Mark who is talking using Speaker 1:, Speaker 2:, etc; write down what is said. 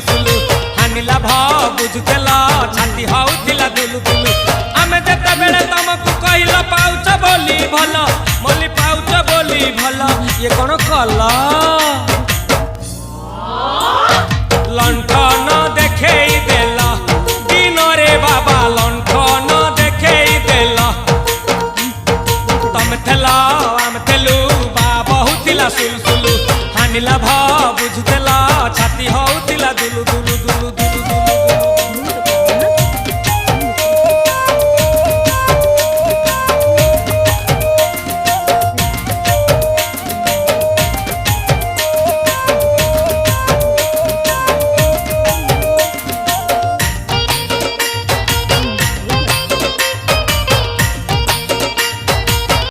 Speaker 1: सुलु हानिला भ बुझुतेल छाती होउतिला दुलु दुलु आमे जेते बेले तुमको कहिल पाउच बोली भल मोली पाउच बोली भल ये कोन कला लंठन देखेई देला दिन रे बाबा लंठन देखेई देला तम थेला आम थेलु बा बहुतिला सुलु सुलु हानिला भ